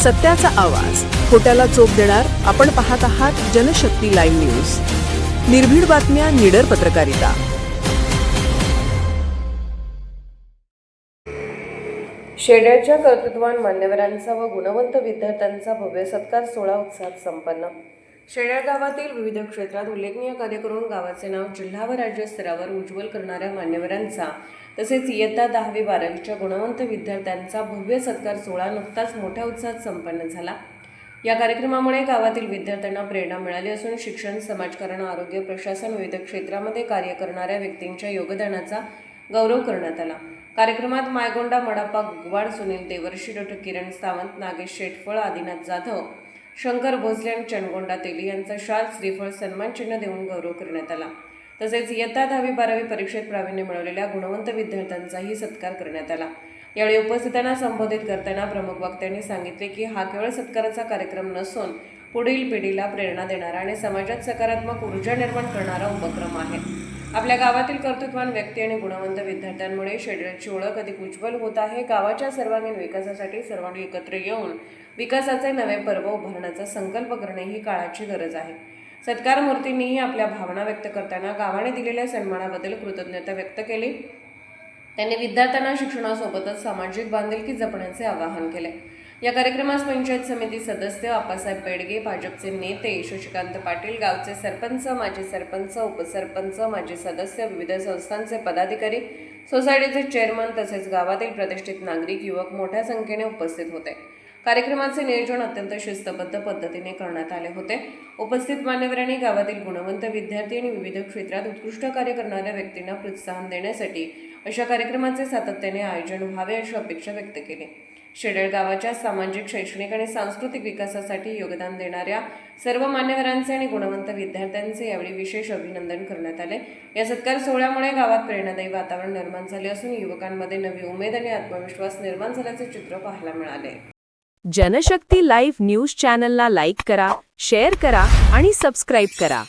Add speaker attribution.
Speaker 1: सत्याचा आवाज, खोट्याला चोप देणार. आपण पाहत आहात जनशक्ती लाईव्ह न्यूज. निर्भीड बातम्या, निडर पत्रकारिता.
Speaker 2: शेड्याच्या कर्तृत्ववान मान्यवरांचा व गुणवंत विद्यार्थ्यांचा भव्य सत्कार सोहळा उत्साहात संपन्न. शेड्या गावातील विविध क्षेत्रात उल्लेखनीय कार्य करून गावाचे नाव जिल्हा व राज्य स्तरावर उज्ज्वल करणाऱ्या मान्यवरांचा तसेच इयत्ता 10वी-12वीच्या गुणवंत विद्यार्थ्यांचा भव्य सत्कार सोहळा नुकताच मोठ्या उत्साहात संपन्न झाला. या कार्यक्रमामुळे गावातील विद्यार्थ्यांना प्रेरणा मिळाली असून शिक्षण, समाजकारण, आरोग्य, प्रशासन विविध क्षेत्रामध्ये कार्य करणाऱ्या व्यक्तींच्या योगदानाचा गौरव करण्यात आला. कार्यक्रमात मायगोंडा, मडापा, गुगवाड, सुनील देवर्षी, डॉ. किरण सावंत, नागेश शेटफळ, आदिनाथ जाधव, शंकर भोसले आणि चणगोंडा तेली यांचा शाल, श्रीफळ, सन्मान चिन्ह देऊन गौरव करण्यात आला. तसेच इयत्ता 10वी-12वी परीक्षेत प्रावीण्य मिळवलेल्या गुणवंत विद्यार्थ्यांचाही सत्कार करण्यात आला. यावेळी उपस्थितांना संबोधित करताना प्रमुख वक्त्यांनी सांगितले की हा केवळ सत्काराचा कार्यक्रम नसून पुढील पिढीला प्रेरणा देणारा आणि समाजात सकारात्मक ऊर्जा निर्माण करणारा उपक्रम आहे. आपल्या गावातील कर्तृत्ववान व्यक्ती आणि गुणवंत विद्यार्थ्यांमुळे शेड्याची ओळख अधिक उज्ज्वल होत आहे. गावाच्या सर्वांगीण विकासासाठी सर्वांनी एकत्र येऊन विकासाचे नवे पर्व उभारण्याचा संकल्प करणे ही काळाची गरज आहे. सत्कार मूर्तींनीही आपल्या भावना व्यक्त करताना गावाने दिलेल्या सन्मानाबद्दल कृतज्ञता व्यक्त केली. त्यांनी विद्यार्थ्यांना शिक्षणासोबतच सामाजिक बांधिलकी जपण्याचे आवाहन केले. या कार्यक्रमास पंचायत समिती सदस्य आप्पासाहेब पेडगे, भाजपचे नेते शशिकांत पाटील, गावचे सरपंच, माजी सरपंच, उपसरपंच, माजी सदस्य, विविध संस्थांचे पदाधिकारी, सोसायटीचे चेअरमन तसेच गावातील प्रतिष्ठित नागरिक, युवक मोठ्या संख्येने उपस्थित होते. कार्यक्रमाचे नियोजन अत्यंत शिस्तबद्ध पद्धतीने करण्यात आले होते. उपस्थित मान्यवरांनी गावातील गुणवंत विद्यार्थी आणि विविध क्षेत्रात उत्कृष्ट कार्य करणाऱ्या व्यक्तींना प्रोत्साहन देण्यासाठी अशा कार्यक्रमाचे सातत्याने आयोजन व्हावे अशी अपेक्षा व्यक्त केली. शेडेळ गावाच्या सामाजिक, शैक्षणिक आणि सांस्कृतिक विकासासाठी योगदान देणाऱ्या सर्व मान्यवरांचे आणि गुणवंत विद्यार्थ्यांचे यावेळी विशेष अभिनंदन करण्यात आले. या सत्कार सोहळ्यामुळे गावात प्रेरणादायी वातावरण निर्माण झाले असून युवकांमध्ये नवी उमेद आणि आत्मविश्वास निर्माण झाल्याचे चित्र पाहायला मिळाले.
Speaker 1: जनशक्ती लाईव्ह न्यूज चॅनलला लाईक करा, शेअर करा आणि सबस्क्राईब करा.